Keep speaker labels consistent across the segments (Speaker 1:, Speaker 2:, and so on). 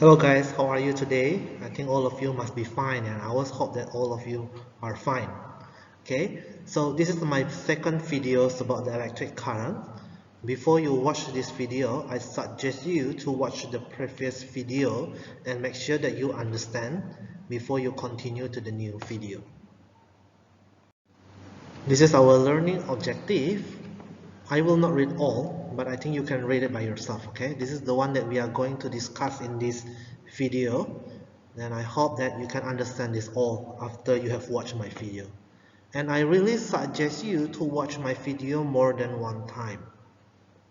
Speaker 1: Hello guys, how are you today? I think all of you must be fine, and I always hope that all of you are fine. Okay, so this is my second video about the electric current. Before you watch this video, I suggest you to watch the previous video and make sure that you understand before you continue to the new video. This is our learning objective. I will not read all, but I think you can read it by yourself. Okay, this is the one that we are going to discuss in this video. And I hope that you can understand this all after you have watched my video. And I really suggest you to watch my video more than one time.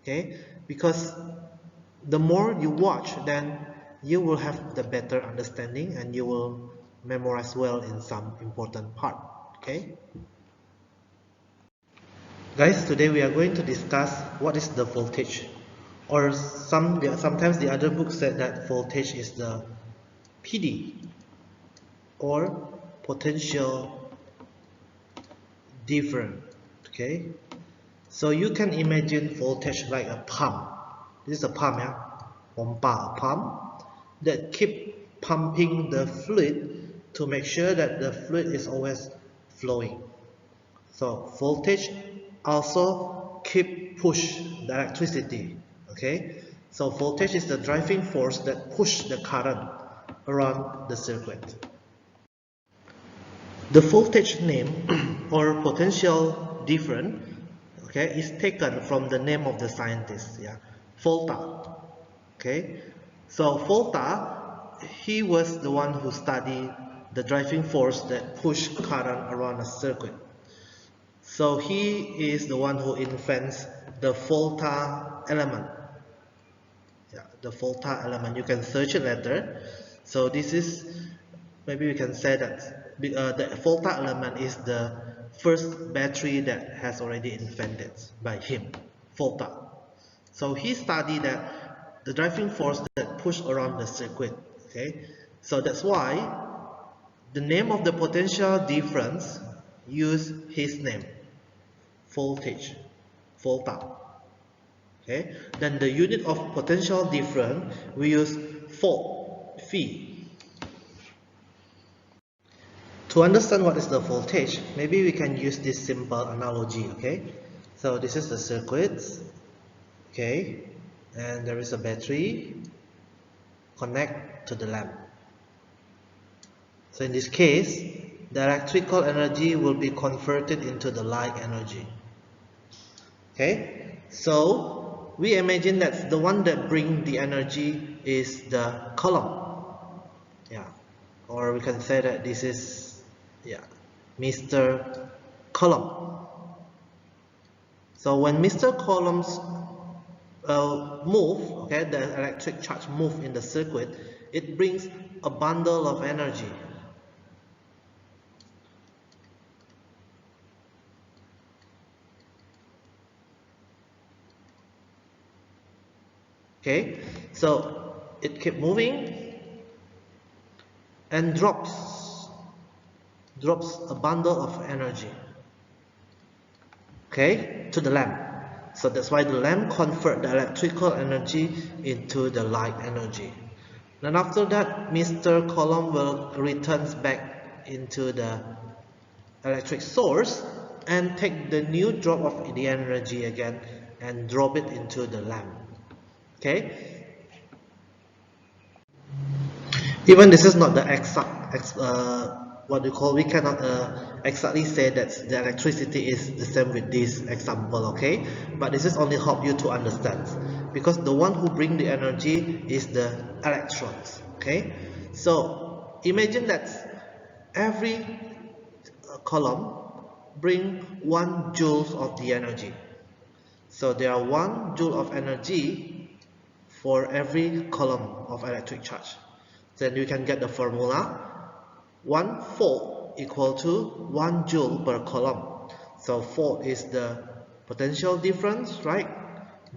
Speaker 1: Okay, because the more you watch, then you will have the better understanding and you will memorize well in some important part. Okay. Guys, today we are going to discuss what is the voltage, or sometimes the other book said that voltage is the PD, or potential difference. Okay, so you can imagine voltage like a pump. This is a pump, yeah, pompa, a pump that keep pumping the fluid to make sure that the fluid is always flowing. So voltage also keep push the electricity. Okay, so voltage is the driving force that push the current around the circuit. The voltage name or potential difference, okay, is taken from the name of the scientist, yeah, Volta. Okay, so Volta, he was the one who studied the driving force that push current around a circuit. So he is the one who invents the Volta element. Yeah, the Volta element. You can search it later. So this is, maybe we can say that the Volta element is the first battery that has already invented by him, Volta. So he studied that the driving force that push around the circuit. Okay, so that's why the name of the potential difference use his name, voltage, volta. Okay, then the unit of potential difference we use volt, phi. To understand what is the voltage, maybe we can use this simple analogy. Okay, so this is the circuit. Okay, and there is a battery connect to the lamp. So in this case, the electrical energy will be converted into the light energy. Okay, so we imagine that the one that brings the energy is the column. Yeah, or we can say that this is, yeah, Mr. Column. So when Mr. Columns move, okay, the electric charge move in the circuit, it brings a bundle of energy. Okay, so it kept moving and drops a bundle of energy, okay, to the lamp. So that's why the lamp convert the electrical energy into the light energy. Then after that, Mr. Column will returns back into the electric source and take the new drop of the energy again and drop it into the lamp. Okay, even this is not the exact what you call, we cannot exactly say that the electricity is the same with this example. Okay, but this is only help you to understand, because the one who bring the energy is the electrons. Okay, so imagine that every column bring 1 joule of the energy. So there are 1 joule of energy for every column of electric charge. Then you can get the formula: 1 volt equal to 1 joule per column. So volt is the potential difference, right?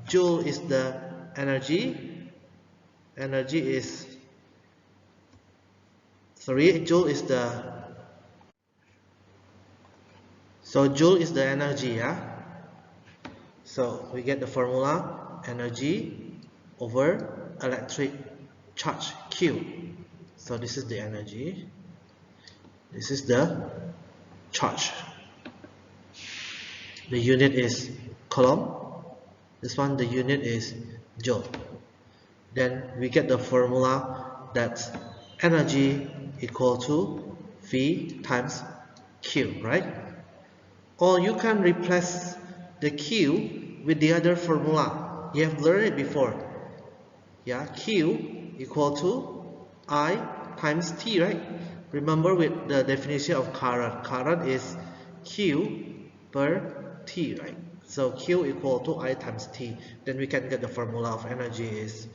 Speaker 1: Joule is the energy. Joule is the, so joule is the energy, yeah? So we get the formula energy over electric charge Q. So this is the energy, this is the charge. The unit is coulomb, this one the unit is joule. Then we get the formula that energy equal to V times Q, right? Or you can replace the Q with the other formula. You have learned it before. Yeah, Q equal to I times T, right? Remember with the definition of current. Current is Q per T, right? So Q equal to I times T. Then we can get the formula of energy is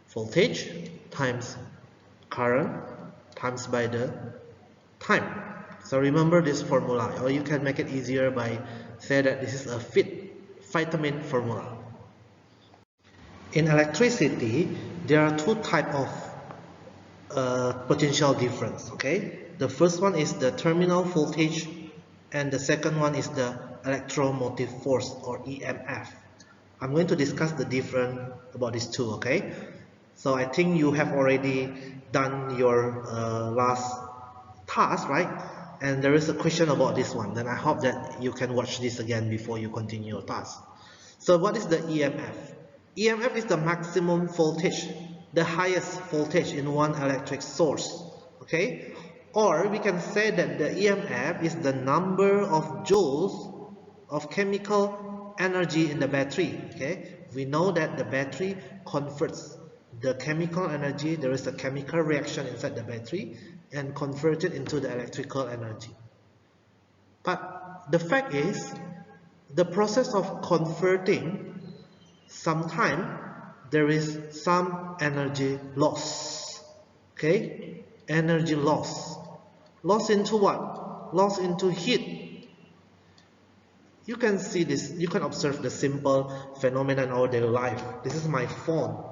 Speaker 1: voltage times current times by the time. So remember this formula, or you can make it easier by say that this is a vitamin formula. In electricity, there are two types of potential difference. Okay, the first one is the terminal voltage, and the second one is the electromotive force or EMF. I'm going to discuss the difference about these two. Okay, so I think you have already done your last task, right? And there is a question about this one. Then I hope that you can watch this again before you continue your task. So what is the EMF? EMF is the maximum voltage, the highest voltage in one electric source. Okay? Or we can say that the EMF is the number of joules of chemical energy in the battery. Okay? We know that the battery converts the chemical energy, there is a chemical reaction inside the battery and convert it into the electrical energy. But the fact is, the process of converting, sometimes there is some energy loss. Okay? Energy loss. Loss into what? Loss into heat. You can see this, you can observe the simple phenomenon in our daily life. This is my phone.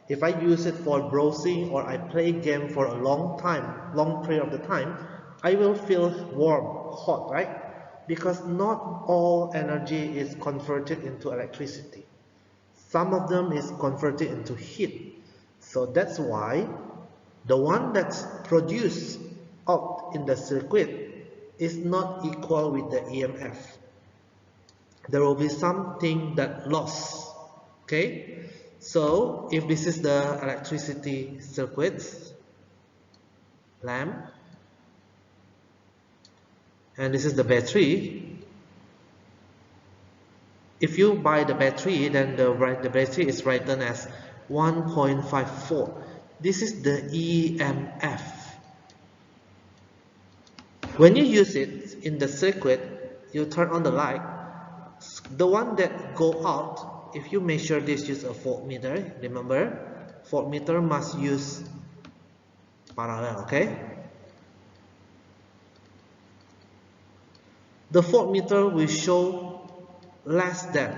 Speaker 1: If I use it for browsing or I play game for a long period of the time, I will feel warm, hot, right? Because not all energy is converted into electricity. Some of them is converted into heat. So that's why the one that's produced out in the circuit is not equal with the EMF. There will be something that lost. Okay? So if this is the electricity circuits, lamp, and this is the battery, if you buy the battery, then the battery is written as 1.54. This is the EMF. When you use it in the circuit, you turn on the light, the one that go out, if you measure this, use a voltmeter. Remember, voltmeter must use parallel, okay? The voltmeter will show less than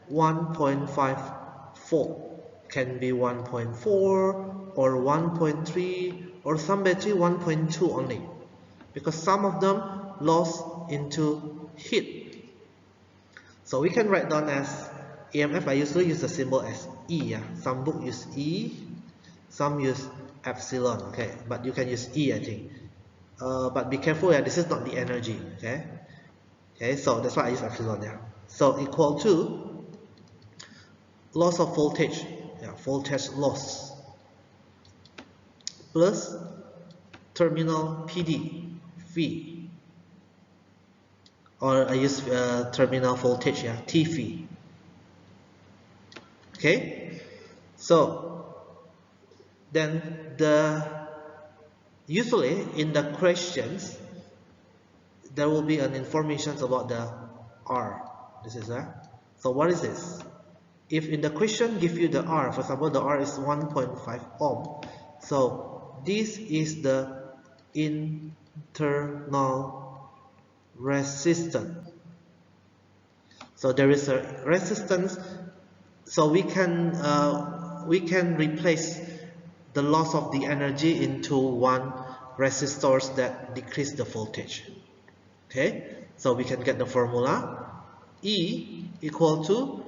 Speaker 1: 1.54. Can be 1.4 or 1.3 or some battery 1.2 only. Because some of them lost into heat. So we can write down as EMF. I usually use the symbol as E. Yeah? Some book use E, some use epsilon. Okay, but you can use E, I think. But be careful. Yeah, this is not the energy. Okay. Okay, so that's why I use epsilon. Yeah. So equal to loss of voltage. Yeah, voltage loss plus terminal PD V. Or I use terminal voltage. Yeah, TV. Okay, so then usually in the questions there will be an information about the R. This is so what is this? If in the question give you the R, for example, the R is 1.5 ohm. So this is the internal resistance. So there is a resistance. So we can replace the loss of the energy into one resistors that decrease the voltage. Okay, so we can get the formula E equal to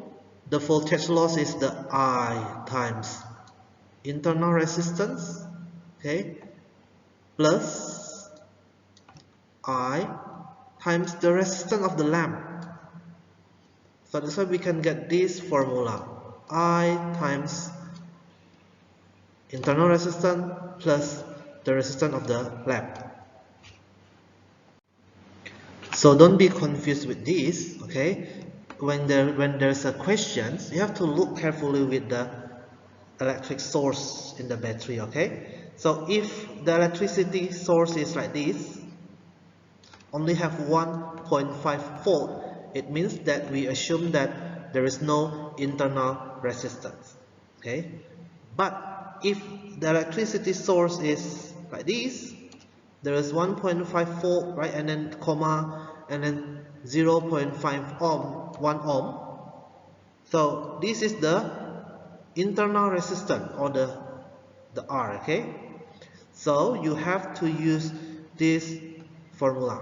Speaker 1: the voltage loss is the I times internal resistance, okay, plus I times the resistance of the lamp. So that's why we can get this formula, I times internal resistance plus the resistance of the lamp. So don't be confused with this, okay? When there's a question, you have to look carefully with the electric source in the battery, okay? So if the electricity source is like this, only have 1.5 volt, it means that we assume that there is no internal resistance, okay? But if the electricity source is like this, there is 1.5 volt, right, and then comma, and then 0.5 ohm, 1 ohm. So this is the internal resistance, or the R, okay? So you have to use this formula.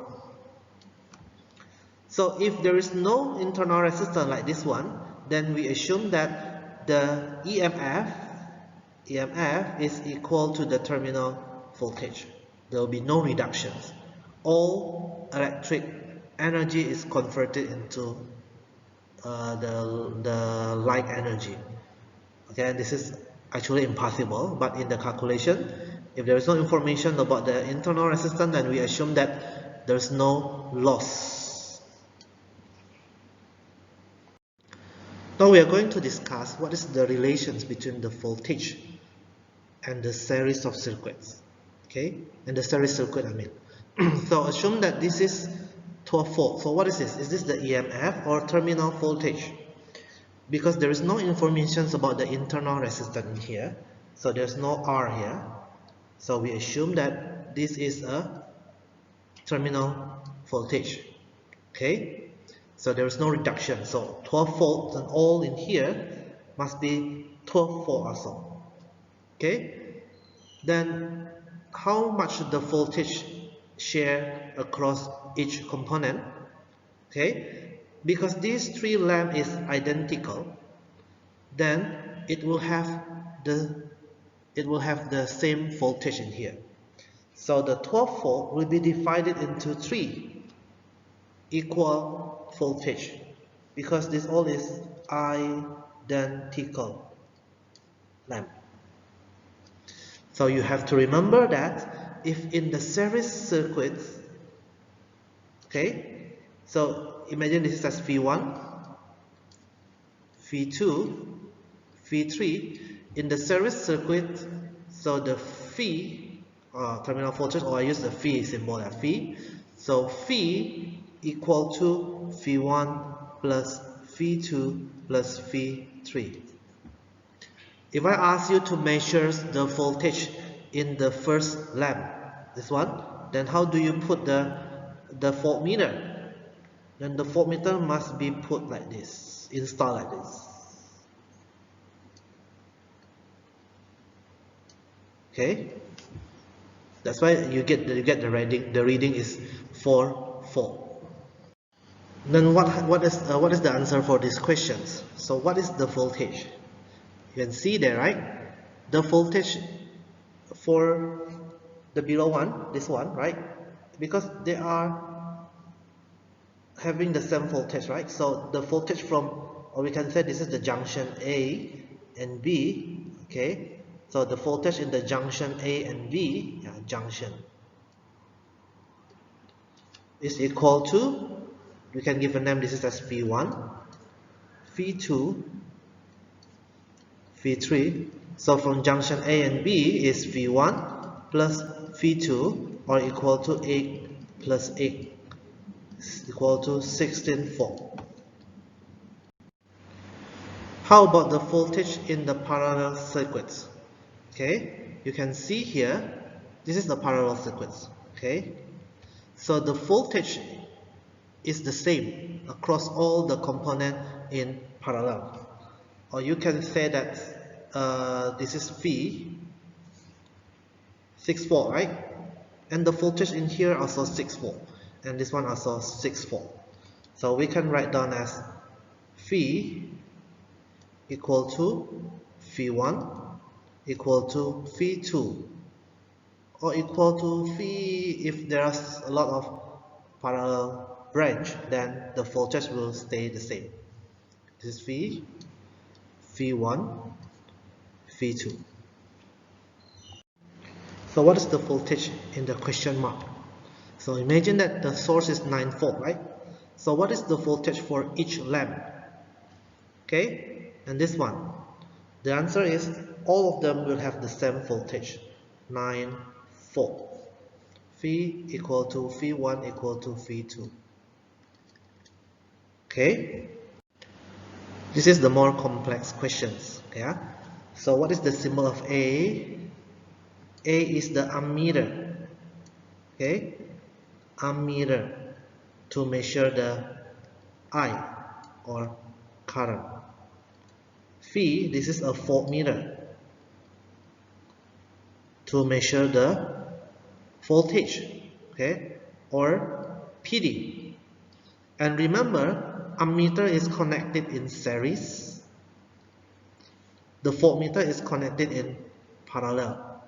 Speaker 1: So if there is no internal resistance like this one, then we assume that the EMF is equal to the terminal voltage. There will be no reductions. All electric energy is converted into the light energy. Okay, this is actually impossible, but in the calculation, if there is no information about the internal resistance, then we assume that there is no loss. Now we are going to discuss what is the relations between the voltage and the series of circuits. Okay, and the series circuit, I mean. So assume that this is 12 volt. So what is this? Is this the EMF or terminal voltage? Because there is no information about the internal resistance in here, so there's no R here. So we assume that this is a terminal voltage. Okay, so there is no reduction. So 12 volts and all in here must be 12 volt also. Okay, then how much the voltage share across each component? Okay, because these three lamps is identical, then it will have the same voltage in here. So the 12 volt will be divided into 3 equal voltage, because this all is identical lamp. So you have to remember that if in the series circuit, okay, so imagine this is as V1, V2, V3. In the series circuit, so the phi, terminal voltage, or I use the phi symbol as phi. So phi equal to V1 plus V2 plus V3. If I ask you to measure the voltage in the first lamp, this one, then how do you put the voltmeter? Then the voltmeter must be put like this, installed like this. Okay, that's why you get the reading. The reading is 4 volt. Then what is the answer for these questions? So what is the voltage? You can see there, right? The voltage for the below one, this one, right? Because they are having the same voltage, right? So the voltage from, or we can say this is the junction A and B, okay? So the voltage in the junction A and B, junction, is equal to, we can give a name, this is as V1, V2, V3. So from junction A and B is V1 plus V2, or equal to 8 plus 8 is equal to 16 volt. How about the voltage in the parallel circuits? Okay, you can see here, this is the parallel circuits. Okay, so the voltage is the same across all the components in parallel. Or you can say that this is V, 6 volt, right? And the voltage in here also 6 volt, and this one also 6 volt. So we can write down as V equal to V1 equal to phi2 or equal to phi. If there's a lot of parallel branch, then the voltage will stay the same. This is phi, phi1, phi2. So what is the voltage in the question mark? So imagine that the source is 9 volt, right? So what is the voltage for each lamp? Okay, and this one. The answer is all of them will have the same voltage, 9 volt. Phi equal to phi1 equal to phi2. Okay, this is the more complex questions. Yeah. So what is the symbol of A? A is the ammeter. Okay, ammeter to measure the I or current. Phi, this is a voltmeter to measure the voltage, okay, or PD. And remember, ammeter is connected in series. The voltmeter is connected in parallel.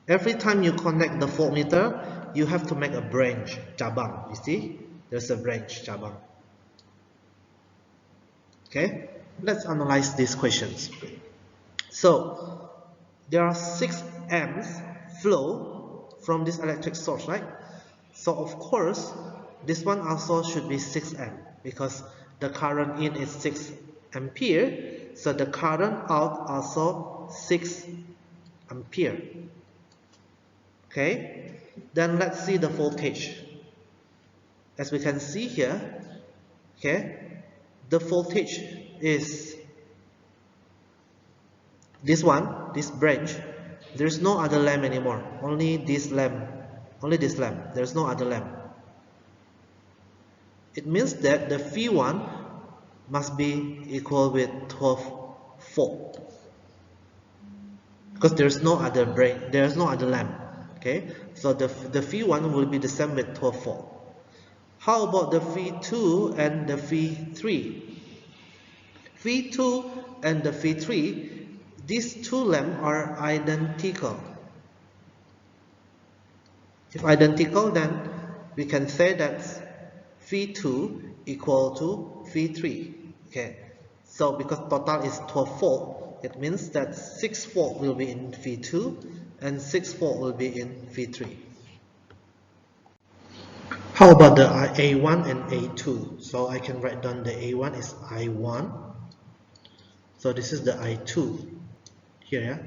Speaker 1: Every time you connect the voltmeter, you have to make a branch, cabang. You see, there's a branch, cabang. Okay, let's analyze these questions. So there are 6 amps flow from this electric source, right? So of course this one also should be 6 amp because the current in is 6 ampere, so the current out also 6 ampere. Okay, then let's see the voltage. As we can see here, okay, the voltage is this one, this branch. There's no other lamp anymore, only this lamp, there's no other lamp. It means that the phi1 must be equal with 12 volt because there's no other branch, there's no other lamp. Okay, so the phi1 will be the same with 12 volt. How about the phi2 and the phi3? phi2 and the phi3, these two lamps are identical. If identical, then we can say that phi2 equal to phi3. Okay, so because total is 12 volt, it means that 6 volt will be in phi2 and 6 volt will be in phi3. How about the A1 and A2? So I can write down the A1 is I1. So this is the I2 here. Yeah?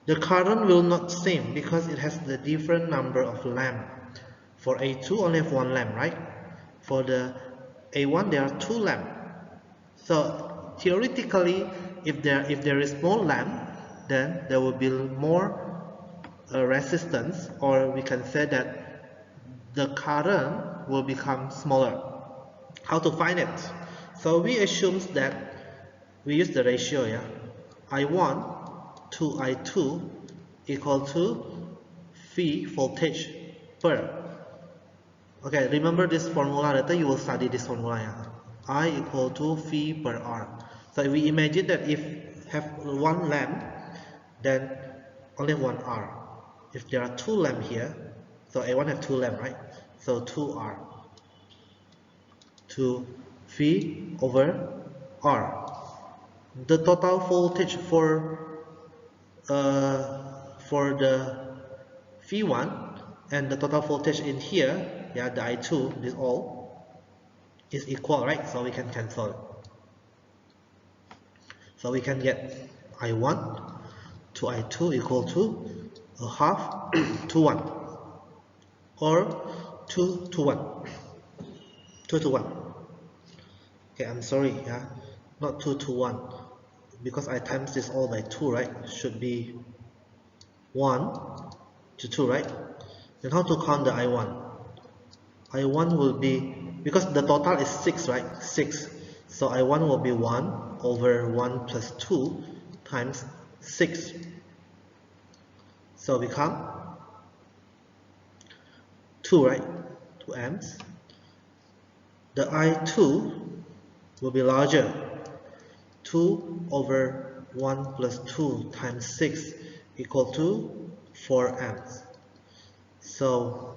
Speaker 1: The current will not same because it has the different number of lamp. For A2 only have 1 lamp, right? For the A1 there are 2 lamp. So theoretically, if there is more lamp, then there will be more resistance, or we can say that the current will become smaller. How to find it? So we assume that we use the ratio, yeah. I1 to I2 equal to phi voltage per. Okay, remember this formula. Later you will study this formula, yeah. I equal to phi per R. So we imagine that if have 1 lamp, then only 1 R. If there are 2 lamp here, so A1 have 2 lamp, right? So 2R. 2 phi over R. The total voltage for the phi1 and the total voltage in here, yeah, the I2, this all is equal, right? So we can cancel it. So we can get I1 to I2 equal to a half to 1 or 2 to 1. 2 to 1. Okay, I'm sorry, yeah, not 2 to 1 because I times this all by 2, right? Should be 1 to 2, right? Then how to count the I1? I1 will be, because the total is 6, right? 6. So I1 will be 1 over 1 plus 2 times 6. So become 2, right? 2 amps. The I2 will be larger. 2 over 1 plus 2 times 6 equal to 4 amps. So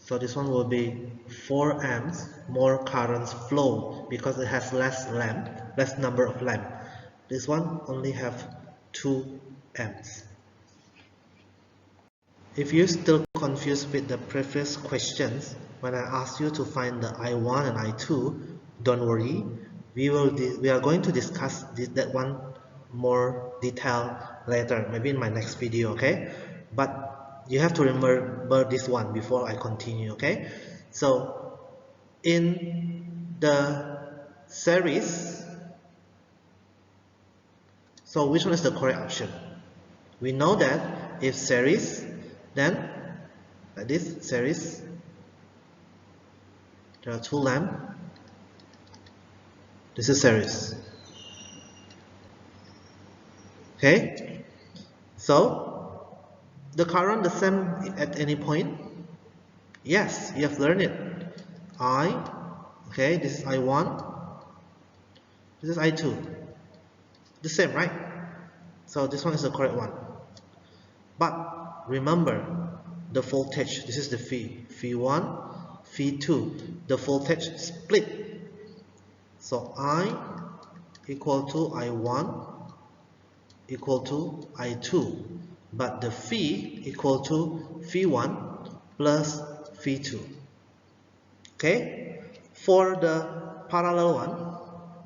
Speaker 1: this one will be 4 amps more currents flow because it has less number of lamp. This one only have 2 amps. If you're still confused with the previous questions, when I asked you to find the I1 and I2, don't worry. We are going to discuss that one more detail later, maybe in my next video, okay? But you have to remember this one before I continue, okay? So in the series, so which one is the correct option? We know that if series, then like this series, there are 2 lamps. This is series. Okay, so the current the same at any point? Yes, you have learned it. Okay, this is I1, this is I2. The same, right? So this one is the correct one. But remember the voltage. This is the V1, V2. The voltage split. So I equal to I1 equal to I2, but the phi equal to V1 plus V2. Okay, for the parallel one,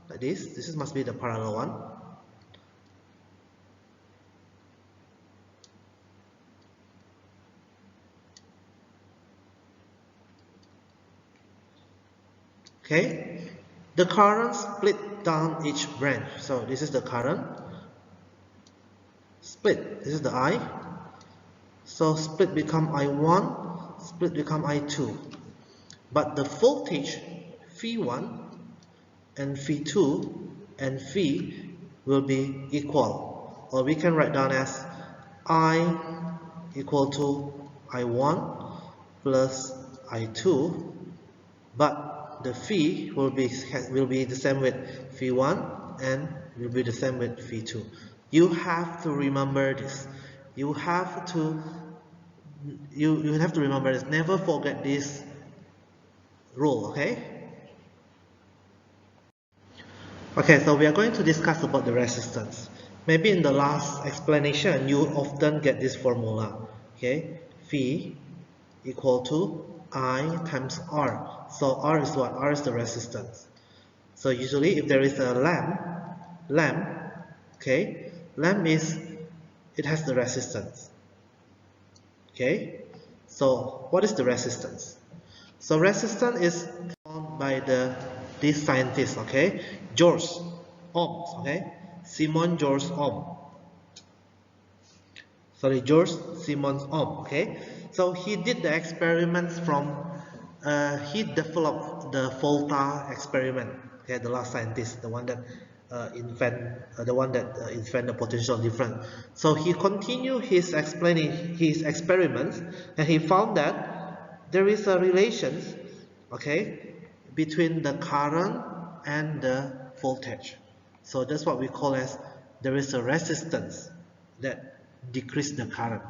Speaker 1: like this must be the parallel one. Okay, the current split down each branch. So this is the current split. This is the I. So split become I1, split become I2. But the voltage V1 and V2 and V will be equal. Or we can write down as I equal to I1 plus I2. But the phi will be the same with V1 and will be the same with V2. You have to remember this. You have to remember this. Never forget this rule, okay? Okay, so we are going to discuss about the resistance. Maybe in the last explanation, you often get this formula, okay? V equal to I times R. So R is what? R is the resistance. So usually if there is a lamp, okay, lamp is, it has the resistance. Okay, so what is the resistance? So resistance is found by this scientist, okay, George Ohm, okay, George Simmons Ohm, okay. So he did the experiments from, he developed the Volta experiment, okay, the last scientist, the one that invent the potential difference. So he continued his explaining his experiments, and he found that there is a relation, okay, between the current and the voltage. So that's what we call as there is a resistance that decrease the current.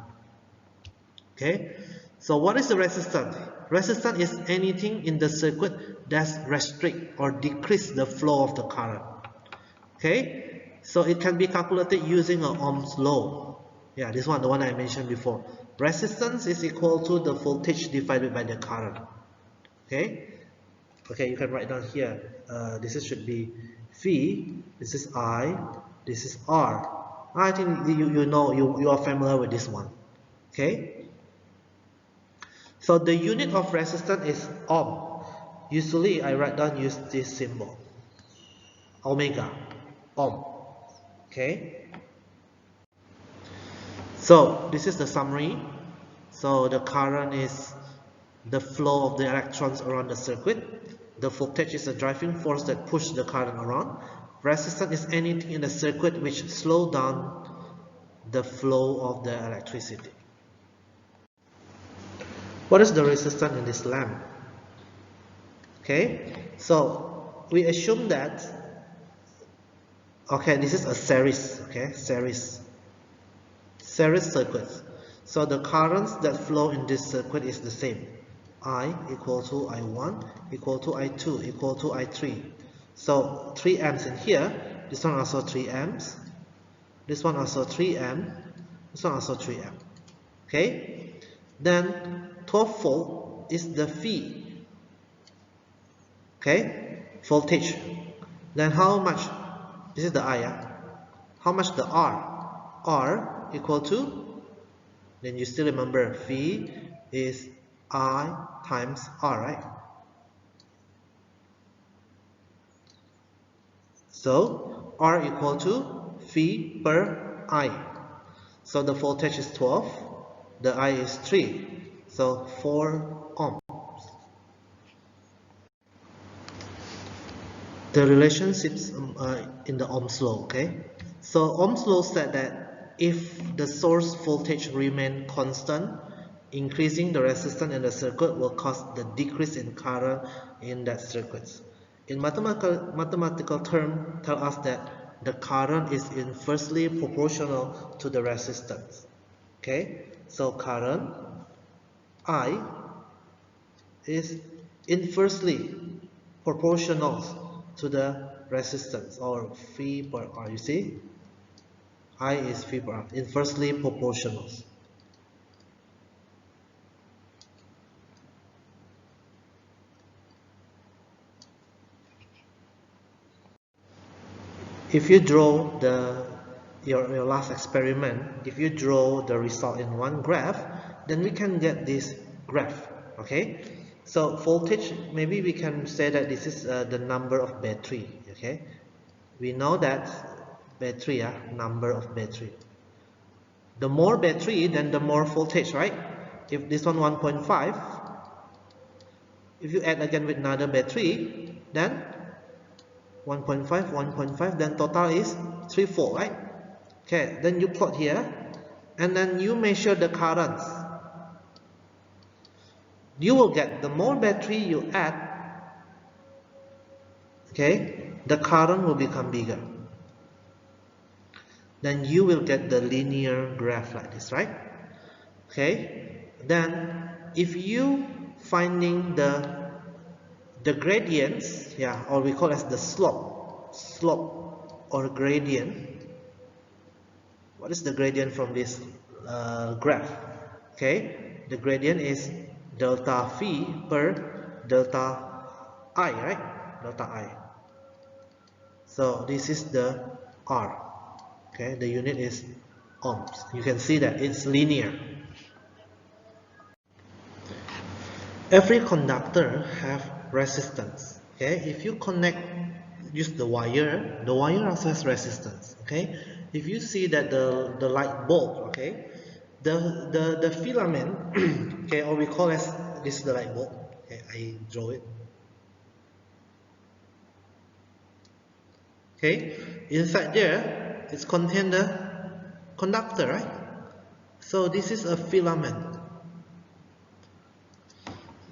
Speaker 1: Okay, so what is the resistance? Resistance is anything in the circuit that restrict or decrease the flow of the current. Okay, so it can be calculated using an Ohm's law. Yeah, this one, the one I mentioned before. Resistance is equal to the voltage divided by the current. Okay, you can write down here. This should be V. This is I. This is R. I think you know, you are familiar with this one. Okay. So the unit of resistance is ohm. Usually I write down use this symbol. Omega. Ohm. Okay. So this is the summary. So the current is the flow of the electrons around the circuit. The voltage is the driving force that pushes the current around. Resistance is anything in the circuit which slows down the flow of the electricity. What is the resistance in this lamp? Okay, so we assume that Okay, this is a series. Okay, series circuits. So the currents that flow in this circuit is the same. I equal to I1 equal to I2 equal to I3. So 3 amps in here. This one also 3 amps. This one also 3 amp. This one also 3 amp. Okay. Then 12 volt is the V. Okay. Voltage. Then how much? This is the I. How much the R? R equal to, then you still remember V is I times R, right? So R equal to V per I. So the voltage is 12, the I is 3, so 4 ohms. The relationships in the Ohm's law, okay? So Ohm's law said that if the source voltage remain constant, increasing the resistance in the circuit will cause the decrease in current in that circuit. In mathematical term, tell us that the current is inversely proportional to the resistance. Okay, so current I is inversely proportional to the resistance or V per R. You see, I is V per R, inversely proportional. If you draw your last experiment, if you draw the result in one graph, then we can get this graph. Okay, so voltage, maybe we can say that this is the number of battery. Okay, we know that battery, number of battery. The more battery, then the more voltage, right? If this one 1.5, if you add again with another battery, then 1.5, 1.5, then total is 3 volt, right? Okay, then you plot here, and then you measure the currents. You will get the more battery you add, okay, the current will become bigger. Then you will get the linear graph like this, right? Okay, then if you finding the gradients, yeah, or we call as the slope or gradient. What is the gradient from this graph? Okay, the gradient is delta V per delta I, right? Delta I. So this is the R. Okay, the unit is ohms. You can see that it's linear. Every conductor have resistance. Okay, if you use the wire also has resistance. Okay, if you see that the light bulb, okay, the filament, okay, or we call as this is the light bulb. Okay, I draw it. Okay, inside there it's contain the conductor, right? So this is a filament.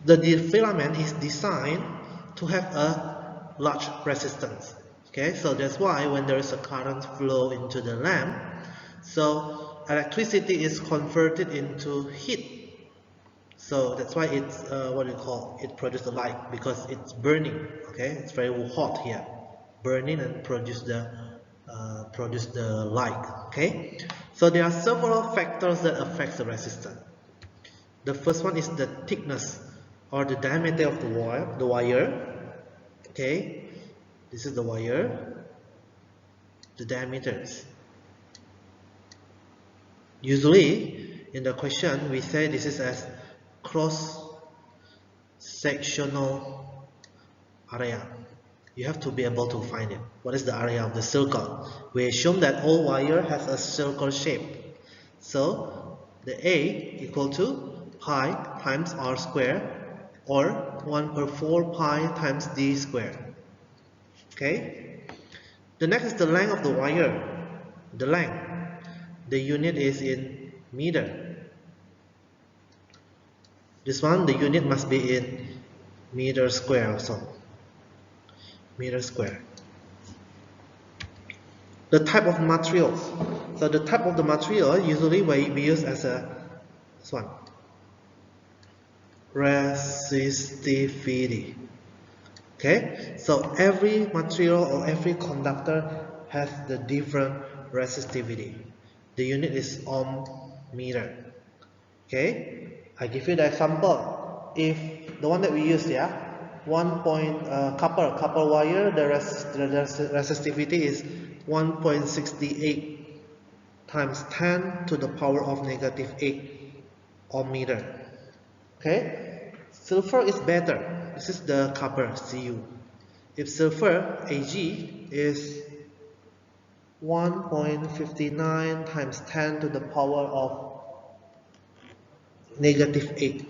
Speaker 1: The filament is designed to have a large resistance. Okay, so that's why when there is a current flow into the lamp, so electricity is converted into heat. So that's why it's what you call it produces the light, because it's burning. Okay, it's very hot here, burning and produce the light. Okay, so there are several factors that affect the resistance. The first one is the thickness or the diameter of the wire. Okay, this is the wire, the diameters. Usually in the question we say this is as cross-sectional area. You have to be able to find it. What is the area of the circle? We assume that all wire has a circle shape. So the A equal to pi times r square, or 1 per 4 pi times d square. Okay. The next is the length of the wire. The length. The unit is in meter. This one, the unit must be in meter square also. Meter square. The type of materials. So the type of the material usually we use as this one, resistivity. Okay, so every material or every conductor has the different resistivity. The unit is ohm meter. Okay, I give you the example. If the one that we use, copper wire, the resistivity is 1.68 times 10 to the power of -8 ohm meter. Okay, sulfur is better. This is the copper, Cu. If sulfur, Ag, is 1.59 times 10 to the power of -8.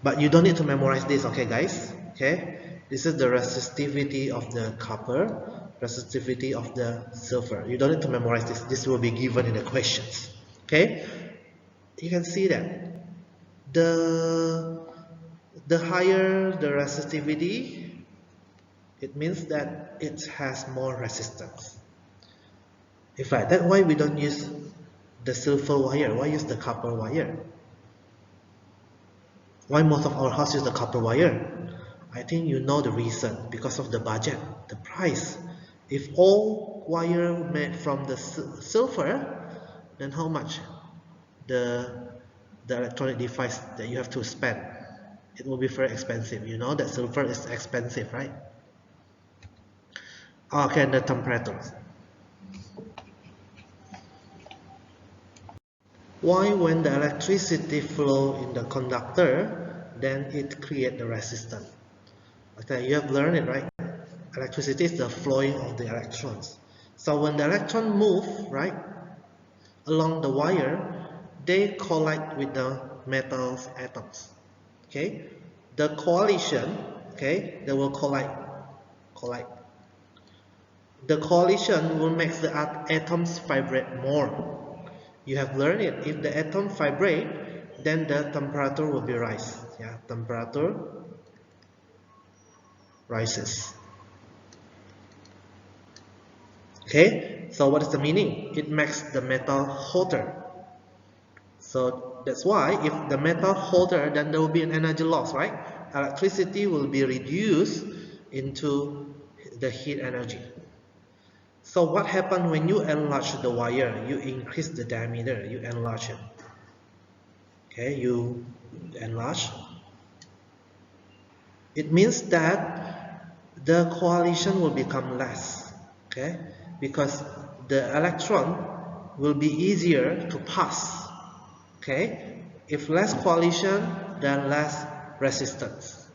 Speaker 1: But you don't need to memorize this, okay guys? Okay, this is the resistivity of the copper, resistivity of the sulfur. You don't need to memorize this. This will be given in the questions. Okay, you can see that the higher the resistivity, it means that it has more resistance. In fact, that's why we don't use the silver wire. Why use the copper wire? Why most of our houses use the copper wire? I think you know the reason. Because of the budget, the price. If all wire made from the silver, then how much the electronic device that you have to spend? It will be very expensive. You know that silver is expensive, right? Okay, the temperature. Why when the electricity flow in the conductor, then it creates the resistance? Okay, you have learned it, right? Electricity is the flowing of the electrons. So when the electron move, right, along the wire, they collide with the metal's atoms. Okay, the coalition, okay, they will collide. The coalition will make the atoms vibrate more. You have learned it. If the atom vibrate, then the temperature will be rise. Yeah, temperature rises. Okay, so what is the meaning? It makes the metal hotter. So that's why if the metal hotter, then there will be an energy loss, right? Electricity will be reduced into the heat energy. So what happens when you enlarge the wire? You increase the diameter, you enlarge it. Okay, you enlarge. It means that the coalition will become less. Okay, because the electron will be easier to pass. Okay, if less coalition, then less resistance.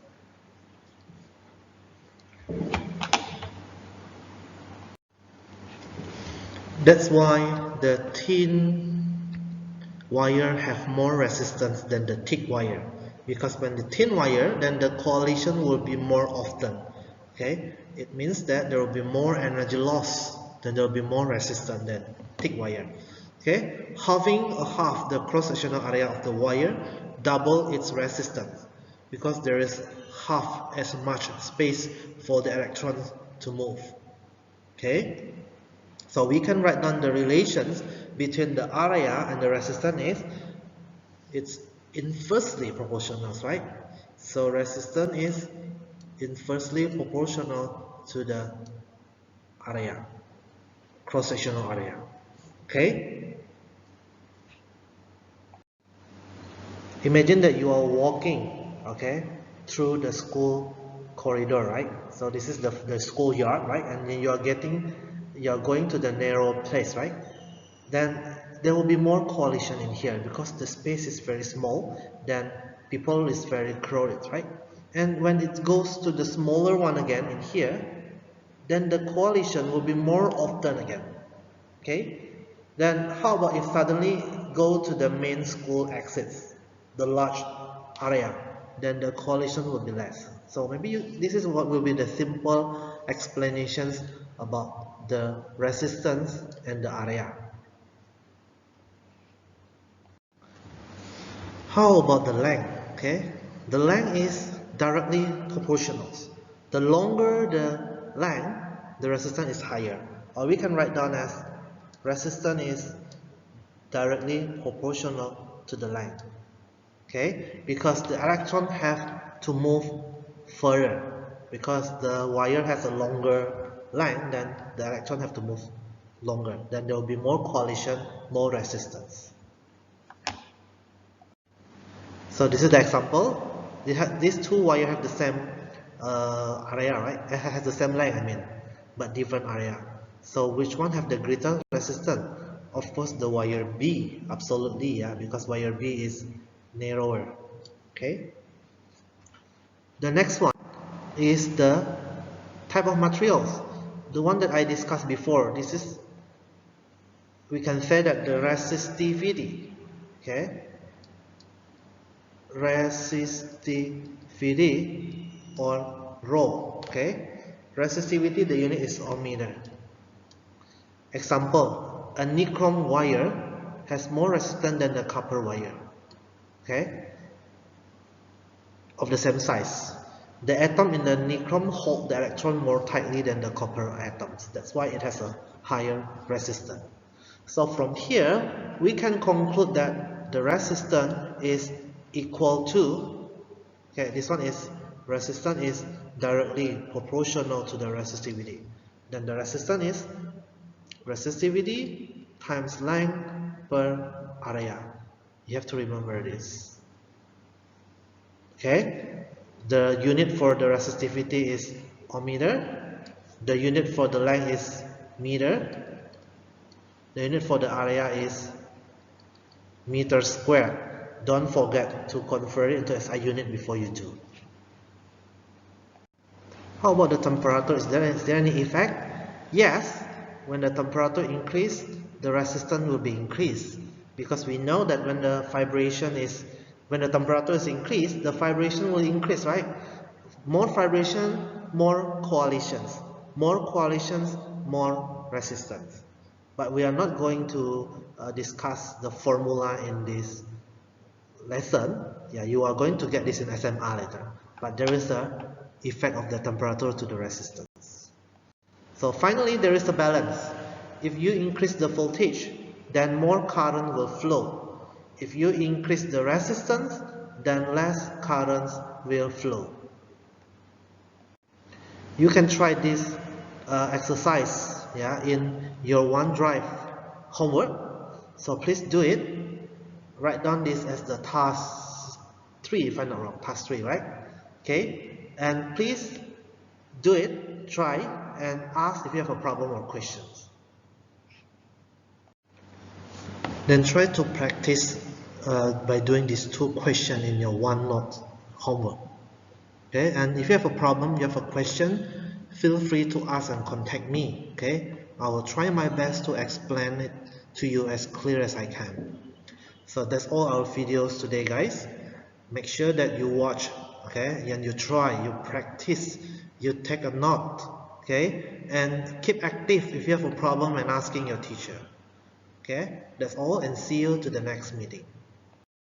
Speaker 1: That's why the thin wire have more resistance than the thick wire, because when the thin wire, then the coalition will be more often. Okay, it means that there will be more energy loss, then there will be more resistance than thick wire. Okay, having half the cross-sectional area of the wire double its resistance, because there is half as much space for the electrons to move. Okay, so we can write down the relations between the area and the resistance is it's inversely proportional, right? So resistance is inversely proportional to the area, cross-sectional area. Okay? Imagine that you are walking, okay, through the school corridor, right? So this is the schoolyard, right? And then you're going to the narrow place, right? Then there will be more coalition in here because the space is very small, then people is very crowded, right? And when it goes to the smaller one again in here, then the coalition will be more often again. Okay? Then how about if suddenly go to the main school exits, the large area, then the coalition will be less. So maybe this is what will be the simple explanations about the resistance and the area. How about the length? Okay, the length is directly proportional. The longer the length, the resistance is higher. or we can write down as resistance is directly proportional to the length. Okay, because the electron have to move further, because the wire has a longer length, then the electron have to move longer, then there will be more coalition, more resistance. So this is the example. These two wires have the same area, right? It has the same length, I mean, but different area. So which one have the greater resistance? Of course, the wire B, absolutely, yeah, because wire B is narrower. Okay. The next one is the type of materials. The one that I discussed before. This is, we can say that the resistivity. Okay. Resistivity or rho. Okay. Resistivity, the unit is ohmmeter. Example, a nichrome wire has more resistance than the copper wire. Okay. Of the same size. The atom in the nichrome hold the electron more tightly than the copper atoms. That's why it has a higher resistance. So from here, we can conclude that the resistance is equal to, okay, this one is, resistance is directly proportional to the resistivity. Then the resistance is resistivity times length per area. You have to remember this. Okay, the unit for the resistivity is ohmmeter, the unit for the length is meter, the unit for the area is meter squared. Don't forget to convert it into SI unit before you do. How about the temperature? Is there any effect? Yes, when the temperature increases, the resistance will be increased, because we know that when the temperature is increased, the vibration will increase, right? More vibration, more coalitions. More coalitions, more resistance. But we are not going to discuss the formula in this lesson. Yeah, you are going to get this in SMR later. But there is a effect of the temperature to the resistance. So finally, there is a balance. If you increase the voltage, then more current will flow. If you increase the resistance, then less currents will flow. You can try this exercise, yeah, in your OneDrive homework. So please do it. Write down this as the task 3, if I'm not wrong, task 3, right? Okay, and please do it, try, and ask if you have a problem or questions. Then try to practice by doing these 2 questions in your OneNote homework. Okay, and if you have a problem, you have a question, feel free to ask and contact me. Okay, I will try my best to explain it to you as clear as I can. So that's all our videos today, guys. Make sure that you watch, okay, and you try, you practice, you take a note, okay, and keep active if you have a problem and asking your teacher. Okay, that's all, and see you to the next meeting.